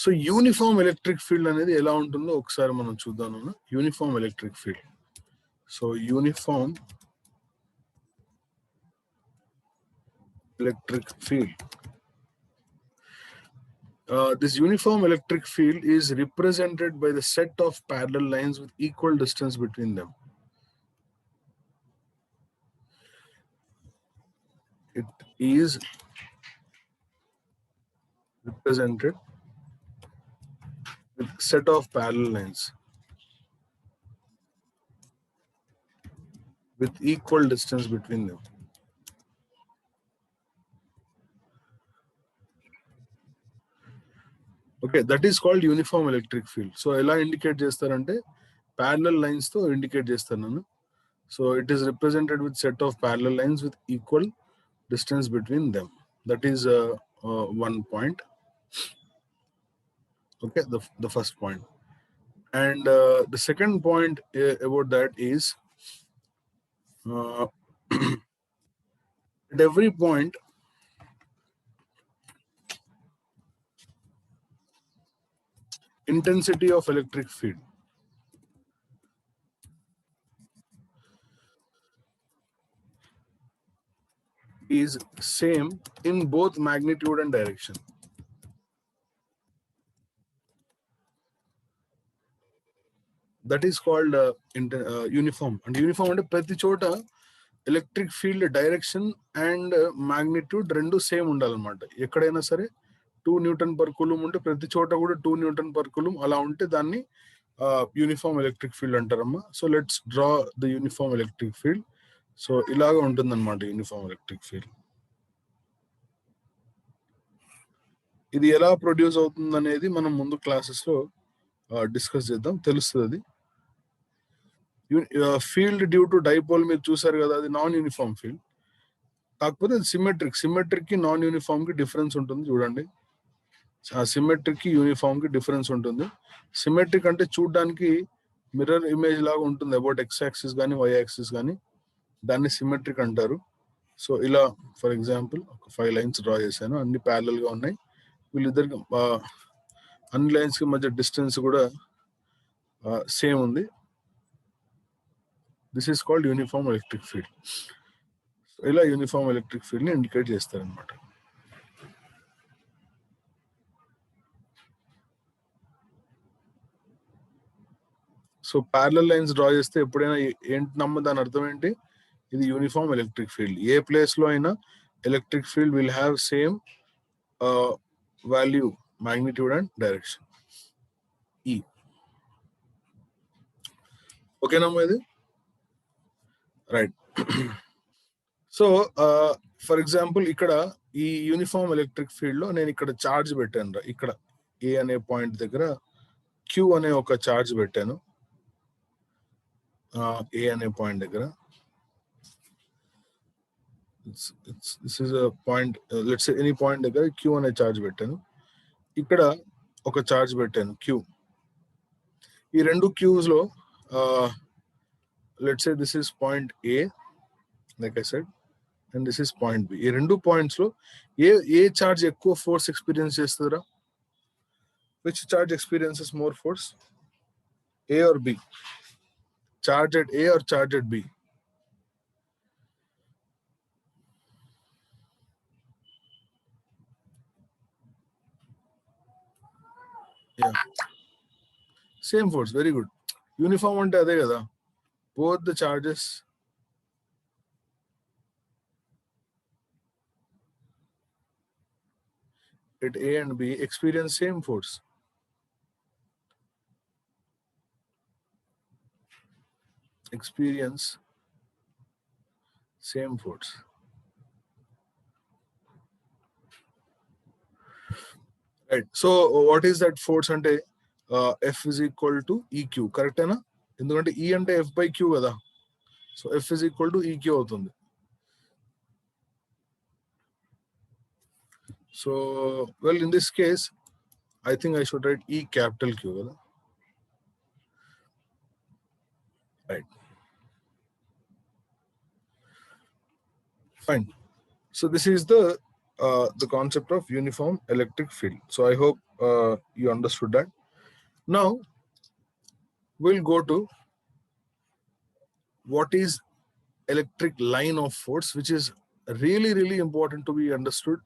So uniform electric field అనేది ఎలా ఉంటుందో ఒకసారి మనం చూద్దాం. Uniform electric field. So uniform electric field. This uniform electric field is represented by the set of parallel lines with equal distance between them. It is represented with set of parallel lines with equal distance between them. Okay, that is called uniform electric field. So ela indicate chestarante parallel lines tho indicate chestaranu. So it is represented with set of parallel lines with equal distance between them. That is one point. Okay, the first point. And the second point about that is at every point intensity of electric field is same in both magnitude and direction. That is called uniform. And uniform ante prati chota electric field direction and magnitude rendu same undalanamata. Ekkadaina sare 2 Newton per coulomb unte prati chota kuda 2 Newton per coulomb ala unte danni uniform electric field antaramma. So let's draw the uniform electric field. So ilaga untundannamata uniform electric field. ఇది ఎలా produce అవుతుంది అనేది మనం ముందు classes లో discuss చేద్దాం, తెలుస్తుంది. Field due to dipole మీరు చూసారు కదా, అది నాన్ యూనిఫామ్ ఫీల్డ్. కాకపోతే అది సిమెట్రిక్ కి నాన్ యూనిఫామ్ కి డిఫరెన్స్ ఉంటుంది. చూడండి, సిమెట్రిక్ కి యూనిఫామ్ కి డిఫరెన్స్ ఉంటుంది. సిమెట్రిక్ అంటే చూడడానికి మిర్రర్ ఇమేజ్ లాగా ఉంటుంది అబౌట్ ఎక్స్ యాక్సిస్ కానీ వై యాక్సిస్ కానీ, దాన్ని సిమెట్రిక్ అంటారు. సో ఇలా ఫర్ ఎగ్జాంపుల్ ఒక 5 లైన్స్ డ్రా చేశాను, అన్ని ప్యారలల్ గా ఉన్నాయి. వీళ్ళిద్దరికి అన్ని లైన్స్ కి మధ్య డిస్టెన్స్ కూడా సేమ్ ఉంది. This is called uniform electric field. ఇలా యూనిఫామ్ ఎలక్ట్రిక్ ఫీల్డ్ ని ఇండికేట్ చేస్తారనమాట. సో ప్యారలల్ లైన్స్ డ్రా చేస్తే ఎప్పుడైనా ఏంటి దాని అర్థం ఏంటి? ఇది యూనిఫామ్ ఎలక్ట్రిక్ ఫీల్డ్. ఏ ప్లేస్ లో అయినా electric field will have same value, magnitude and direction. E. ఓకేనా ఇది? రైట్. సో ఫర్ ఎగ్జాంపుల్ ఇక్కడ ఈ యూనిఫామ్ ఎలక్ట్రిక్ ఫీల్డ్ లో నేను ఇక్కడ చార్జ్ పెట్టాను. ఇక్కడ ఏ అనే పాయింట్ దగ్గర క్యూ అనే ఒక చార్జ్ పెట్టాను. ఏ అనే పాయింట్ దగ్గర this is a point, let's say any point దగ్గర క్యూ అనే చార్జ్ పెట్టాను. ఇక్కడ ఒక చార్జ్ పెట్టాను క్యూ. ఈ రెండు క్యూస్ లో let's say this is point A, like I said, and this is point B. ఈ రెండు పాయింట్స్ లో ఏ చార్జ్ ఎక్కువ ఫోర్స్ ఎక్స్పీరియన్స్ చేస్తుందిరా? Which charge experiences more force? A or B? Charge at A or charge at B? Same force. Very good. Uniform అంటే అదే కదా, both the charges at A and B experience same force. Experience same force. Right. So what is that force ante? F is equal to EQ. Correct na? ఎందుకంటే E అంటే F by Q కదా. So F is equal to EQ అవుతుంది. So, well, in this case, I think I should write E capital Q కదా. Right. Fine. So this is the concept of uniform electric field. So I hope you understood that. Now we'll go to what is electric line of force, which is really important to be understood.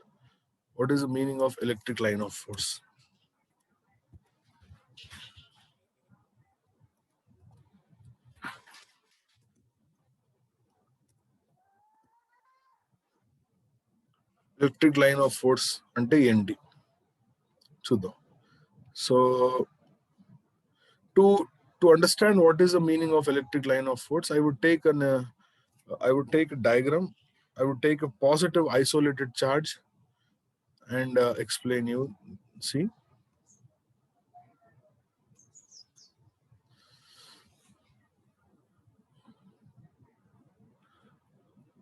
What is the meaning of electric line of force? Electric line of force ante enti చూద్దాం. So to understand what is the meaning of electric line of force, I would take a diagram. I would take a positive isolated charge and explain you. See,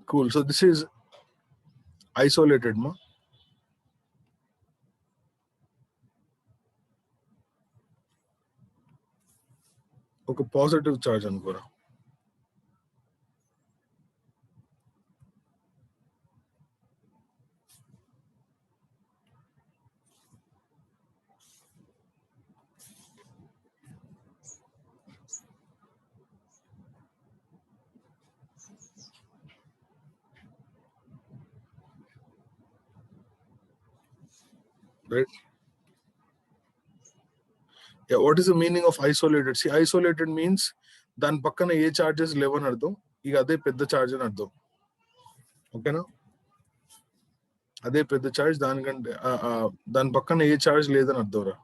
cool. So this is isolated ma. ఒక positive charge అనుకోరా. Right? Yeah, what is the meaning of isolated? See, isolated means దాని పక్కన ఏ charges లేవని అర్థం. ఇక అదే పెద్ద charge అని అర్థం. ఓకేనా? అదే పెద్ద చార్జ్, దానికంటే దాని పక్కన ఏ చార్జ్ లేదని అర్థం రా.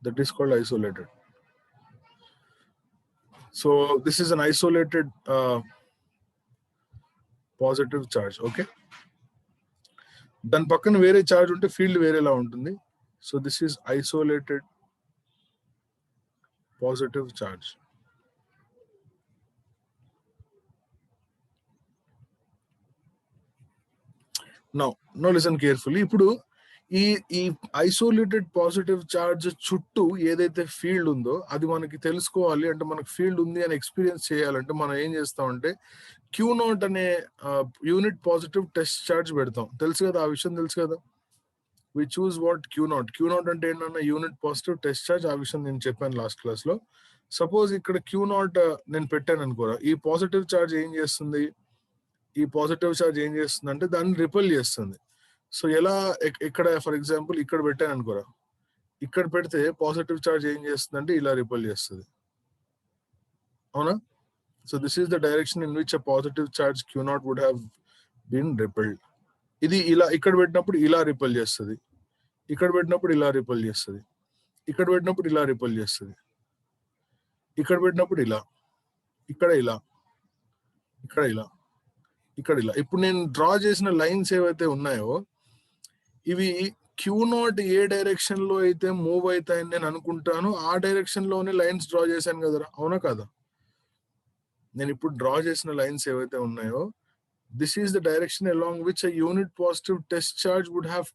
That is called isolated. So this is an isolated positive charge. Okay, దాని పక్కన వేరే చార్జ్ ఉంటే ఫీల్డ్ వేరేలా ఉంటుంది. So this is isolated positive charge. Now listen carefully. ఇప్పుడు ఈ ఐసోలేటెడ్ పాజిటివ్ చార్జ్ చుట్టూ ఏదైతే ఫీల్డ్ ఉందో అది మనకి తెలుసుకోవాలి అంటే, మనకు ఫీల్డ్ ఉంది అని ఎక్స్పీరియన్స్ చేయాలంటే మనం ఏం చేస్తామంటే Q0 అనే యూనిట్ పాజిటివ్ టెస్ట్ చార్జ్ పెడతాం. తెలుసు కదా, ఆ విషయం తెలుసు కదా. వి చూస్ వాట్ Q0 అంటే ఏంటన్నా యూనిట్ పాజిటివ్ టెస్ట్ చార్జ్. ఆ విషయం నేను చెప్పాను లాస్ట్ క్లాస్ లో. సపోజ్ ఇక్కడ Q0 నేను పెట్టాను అనుకోరా. ఈ పాజిటివ్ చార్జ్ ఏం చేస్తుంది, ఈ పాజిటివ్ చార్జ్ ఏం చేస్తుంది అంటే దాన్ని రిపెల్ చేస్తుంది. సో ఎలా, ఇక్కడ ఫర్ ఎగ్జాంపుల్ ఇక్కడ పెట్టాను అనుకోరా, ఇక్కడ పెడితే పాజిటివ్ చార్జ్ ఏం చేస్తుంది అంటే ఇలా రిపెల్ చేస్తుంది. అవునా? So this is the direction in which a positive charge Q0 would have been repelled. ఇది ఇలా ఇక్కడ పెట్టినప్పుడు ఇలా రిపెల్ చేస్తుంది, ఇక్కడ పెట్టినప్పుడు ఇలా రిపెల్ చేస్తుంది, ఇక్కడ పెట్టినప్పుడు ఇలా రిపెల్ చేస్తుంది, ఇక్కడ పెట్టినప్పుడు ఇలా, ఇక్కడ ఇలా, ఇక్కడ ఇలా, ఇక్కడ ఇలా. ఇప్పుడు నేను డ్రా చేసిన లైన్స్ ఏవైతే ఉన్నాయో ఇవి Q0 ఏ డైరెక్షన్ లో అయితే మూవ్ అవుతాయని నేను అనుకుంటాను ఆ డైరెక్షన్ లోనే లైన్స్ డ్రా చేశాను కదరా. అవునా కాదా? నేను ఇప్పుడు డ్రా చేసిన లైన్స్ ఏవైతే ఉన్నాయో this is the direction along which a unit positive test charge would have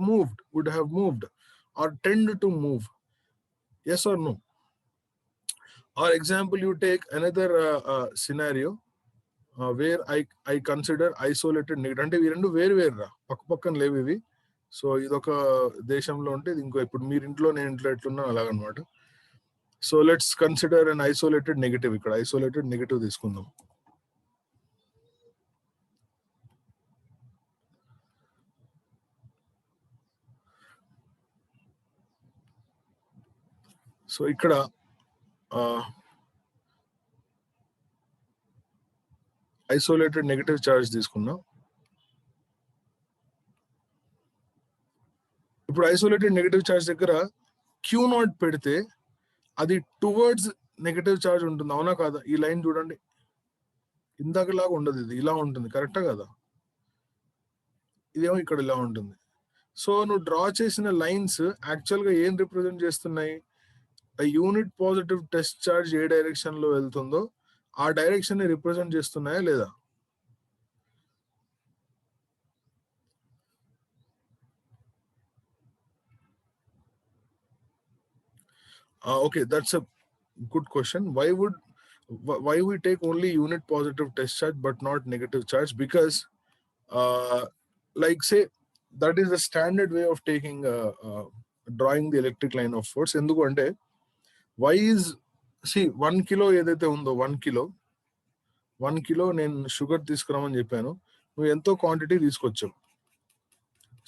moved or tend to move. Yes or no? Or example, you take another scenario where I consider isolated negative. అంటే ఇవి రెండు వేరు వేరు రా, పక్క పక్కన లేవు ఇవి. సో ఇదొక దేశంలో ఉంటే ఇది ఇంకో, ఇప్పుడు మీరు ఇంట్లో నేను ఇంట్లో ఎట్లున్నా అలాగనమాట. So let's consider an isolated negative. ఇక్కడ ఐసోలేటెడ్ నెగటివ్ తీసుకుందాం. సో ఇక్కడ ఐసోలేటెడ్ నెగటివ్ చార్జ్ తీసుకున్నాం. ఇప్పుడు ఐసోలేటెడ్ నెగటివ్ చార్జ్ దగ్గర Q0 పెడితే అది టువర్డ్స్ నెగటివ్ చార్జ్ ఉంటుంది. అవునా కాదా? ఈ లైన్ చూడండి, ఇందాకలాగా ఉండదు, ఇది ఇలా ఉంటుంది. కరెక్టా కదా? ఇదేమో ఇక్కడ ఇలా ఉంటుంది. సో నువ్వు డ్రా చేసిన లైన్స్ యాక్చువల్ గా ఏం రిప్రజెంట్ చేస్తున్నాయి? యూనిట్ పాజిటివ్ టెస్ట్ చార్జ్ ఏ డైరెక్షన్ లో వెళ్తుందో ఆ డైరెక్షన్ ని రిప్రజెంట్ చేస్తున్నాయా లేదా? Okay, that's a good question. Why we take only unit positive test charge but not negative charge? Because like say that is the standard way of taking drawing the electric line of force. Enduku ante why is, see 1 kilo ఏదైతే ఉందో 1 kilo నేను sugar తీసుకురామని చెప్పాను, నువ్వు ఎంతో quantity తీసుకొచ్చావు.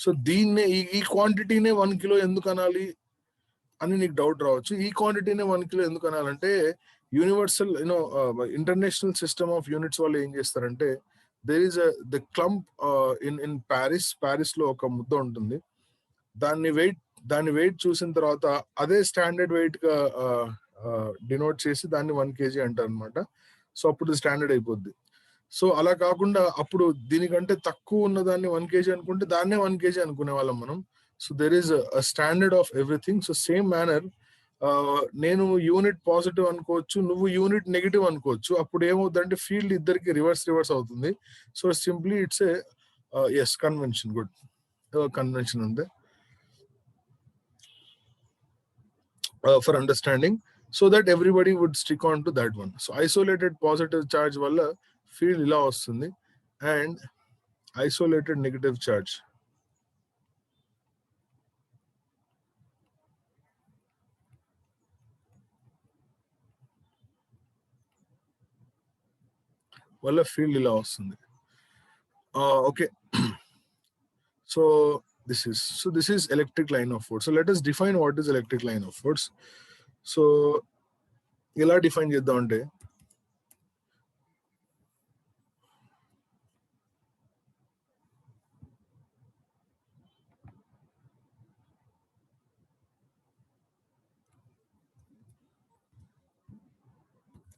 So దీన్నే ఈ క్వాంటిటీనే 1 kilo ఎందుకు అనాలి అని నీకు డౌట్ రావచ్చు. ఈ క్వాంటిటీనే 1 kilo ఎందుకు అనాలంటే universal international system of units వాళ్ళు ఏం చేస్తారంటే, there is the clump in Paris లో ఒక ముద్ద ఉంటుంది. దాన్ని వెయిట్ చూసిన తర్వాత అదే స్టాండర్డ్ వెయిట్ గా డినోట్ చేసి దాన్ని 1 kg అంటారు అనమాట. సో అప్పుడు స్టాండర్డ్ అయిపోద్ది. సో అలా కాకుండా అప్పుడు దీనికంటే తక్కువ ఉన్న దాన్ని 1 kg అనుకుంటే దాన్నే 1 kg అనుకునే వాళ్ళం మనం. So there is a standard of everything. So same manner నేను యూనిట్ పాజిటివ్ అనుకోవచ్చు, నువ్వు యూనిట్ నెగిటివ్ అనుకోవచ్చు. అప్పుడు ఏమవుతుందంటే ఫీల్డ్ ఇద్దరికి రివర్స్ అవుతుంది. So simply it's as convention. Good convention ఉంది for understanding, so that everybody would stick on to that one. So isolated positive charge వల్ల field ఇలా వస్తుంది, and isolated negative charge వల్ల field ఇలా వస్తుంది. Okay. So this is electric line of force. So let us define what is electric line of force. So ఎలా define చేద్దాం అంటే,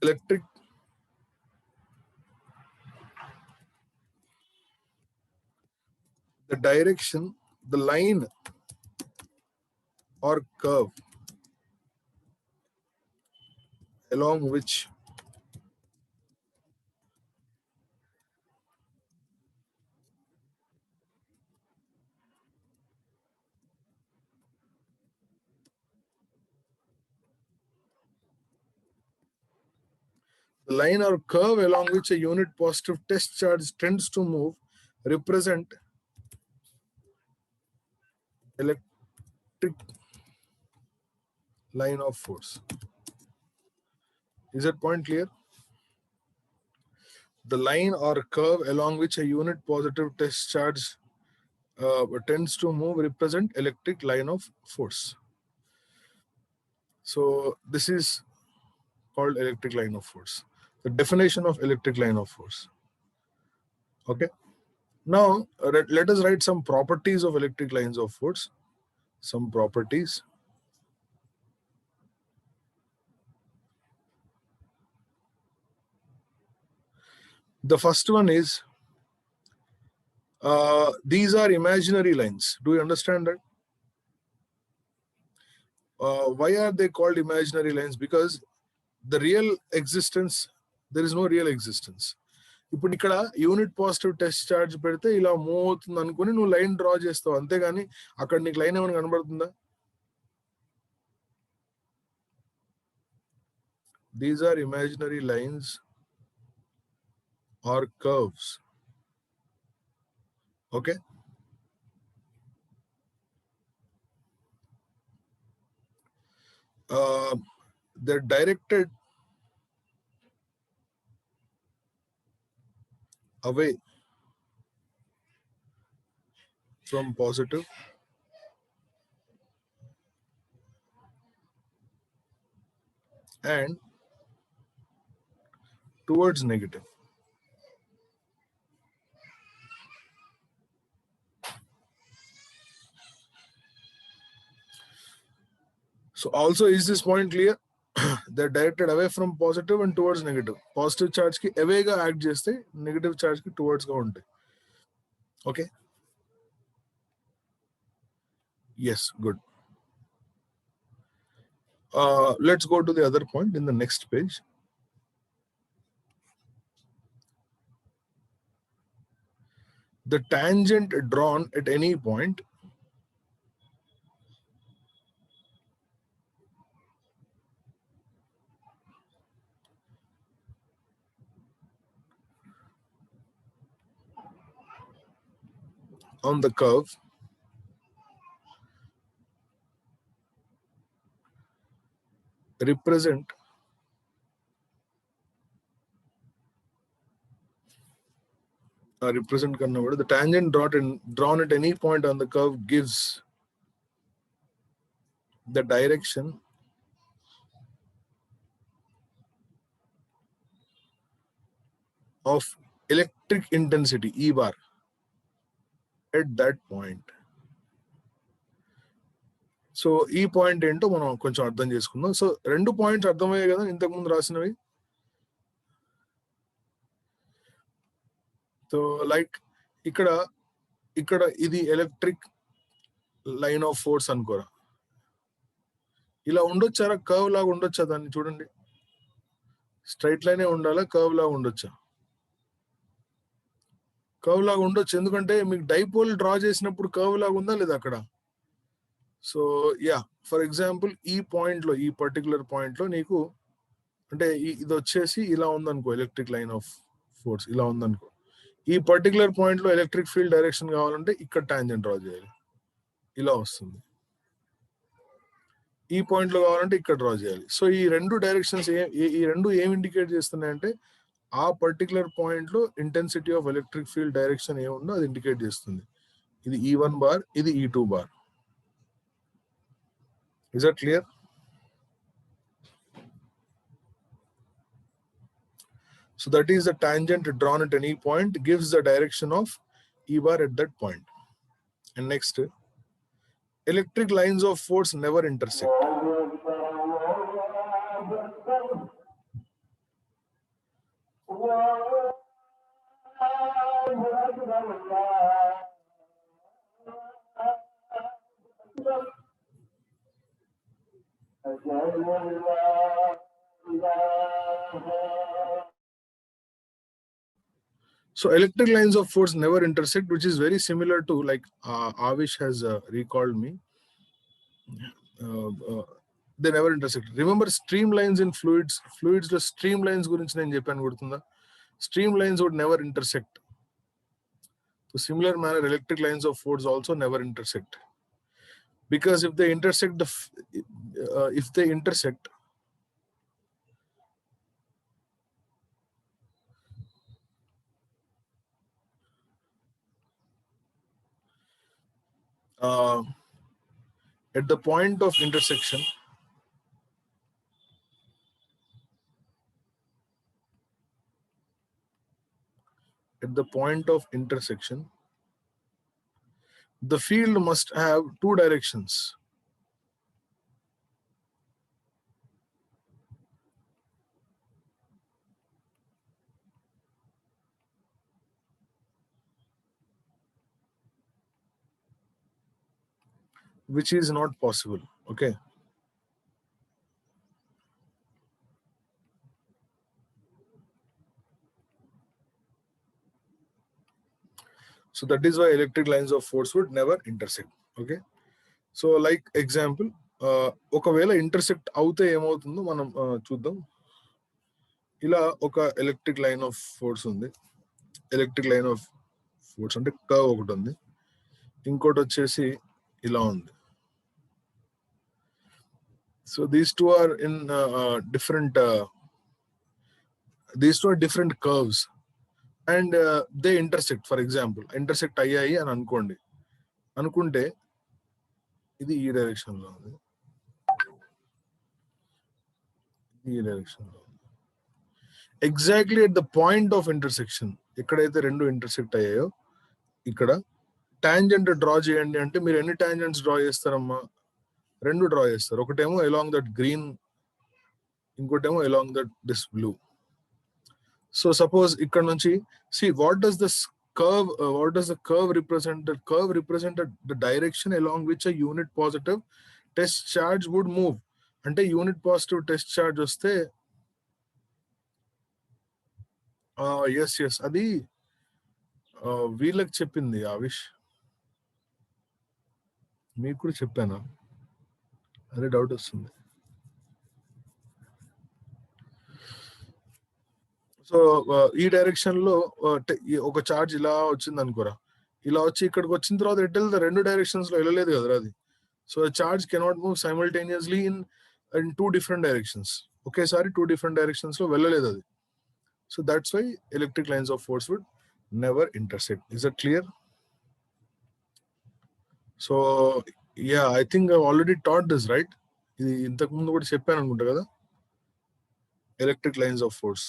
electric the direction, the line or curve along which the line or curve along which a unit positive test charge tends to move represent electric line of force. Is that point clear? The line or curve along which a unit positive test charge tends to move represent electric line of force. So this is called electric line of force. The definition of electric line of force. Okay. Now let us write some properties of electric lines of force. Some properties. The first one is these are imaginary lines. Do you understand that? Why are they called imaginary lines? Because the real existence, there is no real existence. ఇప్పుడు ఇక్కడ unit positive test charge పెడితే ఇలా move అవుతుంది అనుకుని నువ్వు line draw చేస్తావు, అంతేగాని అక్కడ నీకు లైన్ ఏమైనా కనబడుతుందా? These are imaginary lines or curves. Okay. They're directed away from positive and towards negative. So also, is this point clear? They're directed away from positive and towards negative. Positive charge ki away ga act cheste, negative charge ki towards ga untayi. Okay. Yes, good. Let's go to the other point in the next page. The tangent drawn at any point on the curve represent the tangent drawn at any point on the curve gives the direction of electric intensity E bar at that point. So ఈ point ఏంటో మనం కొంచెం అర్థం చేసుకుందాం. So 2 points అర్థమయ్యాయి కదా ఇంతకు ముందు రాసినవి. సో లైక్ ఇక్కడ ఇది ఎలక్ట్రిక్ లైన్ ఆఫ్ ఫోర్స్ అనుకోరా. ఇలా ఉండొచ్చారా? కర్వ్ లాగా ఉండొచ్చా? దాన్ని చూడండి, స్ట్రైట్ లైనే ఉండాలా, కర్వ్ లాగా ఉండొచ్చా? కర్వ్ లాగా ఉండొచ్చు, ఎందుకంటే మీకు డైపోల్ డ్రా చేసినప్పుడు కర్వ్ లాగా ఉందా లేదా అక్కడ. సో యా, ఫర్ ఎగ్జాంపుల్ ఈ పాయింట్లో, ఈ పర్టికులర్ పాయింట్లో నీకు అంటే ఇది వచ్చేసి ఇలా ఉందనుకో, ఎలక్ట్రిక్ లైన్ ఆఫ్ ఫోర్స్ ఇలా ఉందనుకో. ఈ పర్టికులర్ పాయింట్లో ఎలక్ట్రిక్ ఫీల్డ్ డైరెక్షన్ కావాలంటే ఇక్కడ టాంజెంట్ డ్రా చేయాలి, ఇలా వస్తుంది. ఈ పాయింట్లో కావాలంటే ఇక్కడ డ్రా చేయాలి. సో ఈ రెండు డైరెక్షన్స్ ఈ రెండు ఏం ఇండికేట్ చేస్తున్నాయంటే ఆ పర్టికులర్ పాయింట్లో intensity of electric field direction ఏముందో అది ఇండికేట్ చేస్తుంది. ఇది E1 బార్, ఇది E2 bar. Is that clear? So that is the tangent drawn at any point gives the direction of E bar at that point. And next, electric lines of force never intersect. So electric lines of force never intersect, which is very similar to, like Avish has recalled me. They never intersect. Remember streamlines in fluids. Fluids lo streamlines gurinchi nenu cheppanu gurtunda. Streamlines would never intersect. So similar manner, electric lines of force also never intersect. Because if they intersect, at the point of intersection, the field must have two directions. Which is not possible. Okay. So that is why electric lines of force would never intersect. Okay. So like example, ఒకవేళ intersect అవుతే ఏమవుతుందో మనం చూద్దాం. ఇలా ఒక electric line of force ఉంది. Electric line of force అంటే curve ఒకటి ఉంది, ఇంకోటి వచ్చేసి ఇలా ఉంది. So these two are in different curves and they intersect. For example, intersect అయ్యాయి అని అనుకుంటే ఇది ఈ డైరెక్షన్ లో ఉంది, ఈ డైరెక్షన్ లో ఉంది. Exactly at the point of intersection, ఎక్కడైతే రెండు ఇంటర్సెక్ట్ అయ్యాయో ఇక్కడ టాంజెంట్ డ్రా చేయండి అంటే మీరు ఎన్ని టాంజెంట్స్ డ్రా చేస్తారమ్మా? రెండు డ్రా చేస్తారు. ఒకటేమో along that green, ఇంకోటేమో along that this blue. So suppose ఇక్కడ నుంచి see what does the curve represent? The curve represented the direction along which a unit positive test charge would move. అంటే unit positive test charge వస్తే yes అది వీళ్ళకి చెప్పింది ఆవిష్, మీకు కూడా చెప్పానా? అదే డౌట్ వస్తుంది. సో ఈ డైరెక్షన్ లో ఒక చార్జ్ ఇలా వచ్చింది అనుకోరా, ఇలా వచ్చి ఇక్కడికి వచ్చిన తర్వాత రెండు డైరెక్షన్స్ లో వెళ్ళలేదు కదా అది. So charge cannot move simultaneously in in two different directions. Okay, sorry, two different directions lo vellaledu adi. So that's why electric lines of force would never intersect. Is that clear? So yeah, I think I've already taught this, right? ఇది ఇంతకు ముందు కూడా చెప్పాను అనుకుంటా కదా, electric lines of force.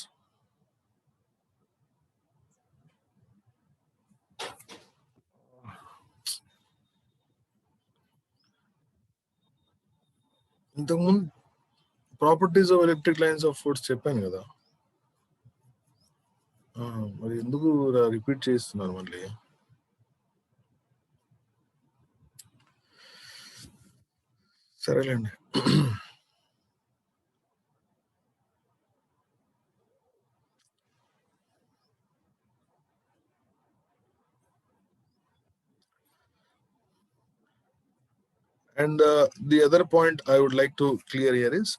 ఇంతకుముందు properties of electric lines of force చెప్పాను కదా, మరి ఎందుకు రిపీట్ చేస్తున్నారు మళ్ళీ? సరేలేండి. And the other point I would like to clear here is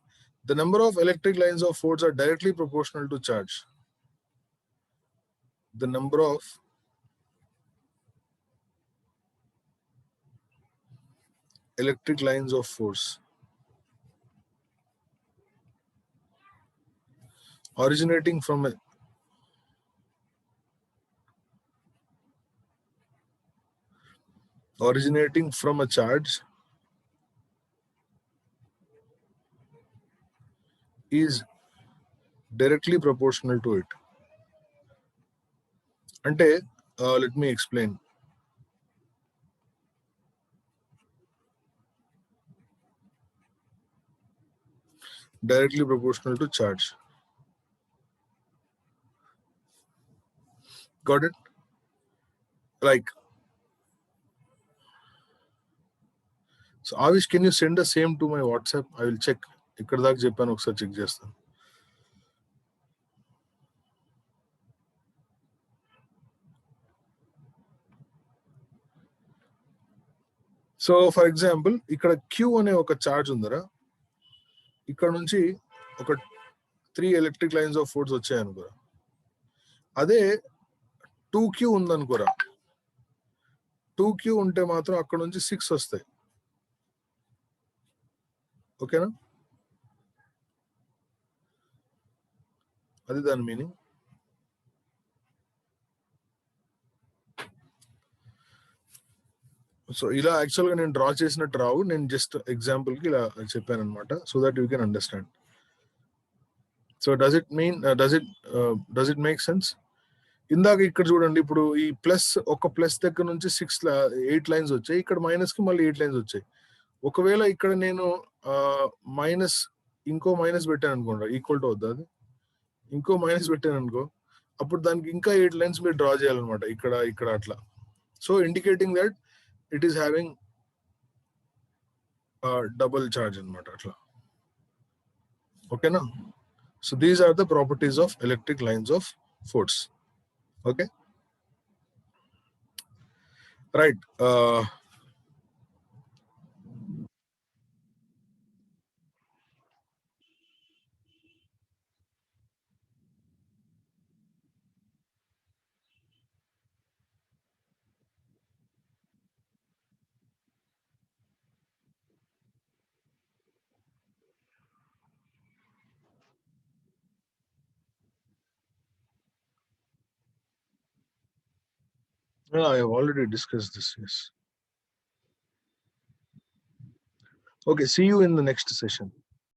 the number of electric lines of force are directly proportional to charge. The number of electric lines of force originating from a charge is directly proportional to it. Ante, let me explain. Directly proportional to charge. Got it? Like, so Avish, can you send the same to my WhatsApp? I will check. ఇక్కడ దాకా చెప్పాను, ఒకసారి check చేస్తాను. So for example ఇక్కడ queue అనే ఒక charge ఉందరా, ఇక్కడ నుంచి ఒక 3 ఎలక్ట్రిక్ లైన్స్ ఆఫ్ ఫోర్స్ వచ్చాయనుకోరా. అదే 2Q ఉందనుకోరా, 2Q ఉంటే మాత్రం అక్కడ నుంచి 6 వస్తాయి. ఓకేనా? అది దాని మీనింగ్. సో ఇలా యాక్చువల్గా నేను డ్రా చేసినట్టు రావు, నేను జస్ట్ ఎగ్జాంపుల్కి ఇలా చెప్పాను అనమాట, so that you can understand. So does it make sense? ఇందాక ఇక్కడ చూడండి, ఇప్పుడు ఈ ప్లస్ ఒక ప్లస్ దగ్గర నుంచి 8 లైన్స్ వచ్చాయి, ఇక్కడ మైనస్ కి మళ్ళీ 8 లైన్స్ వచ్చాయి. ఒకవేళ ఇక్కడ నేను మైనస్ ఇంకో మైనస్ పెట్టాను అనుకోండి, ఈక్వల్ టు అవుతుంది, అది ఇంకో మైనస్ పెట్టాను అనుకో, అప్పుడు దానికి ఇంకా 8 లైన్స్ మీరు డ్రా చేయాలన్నమాట, ఇక్కడ ఇక్కడ అట్లా. So indicating that it is having double charge అనమాట అట్లా. ఓకేనా? So these are the properties of electric lines of force. Okay, right. I have already discussed this. Yes. Okay, see you in the next session.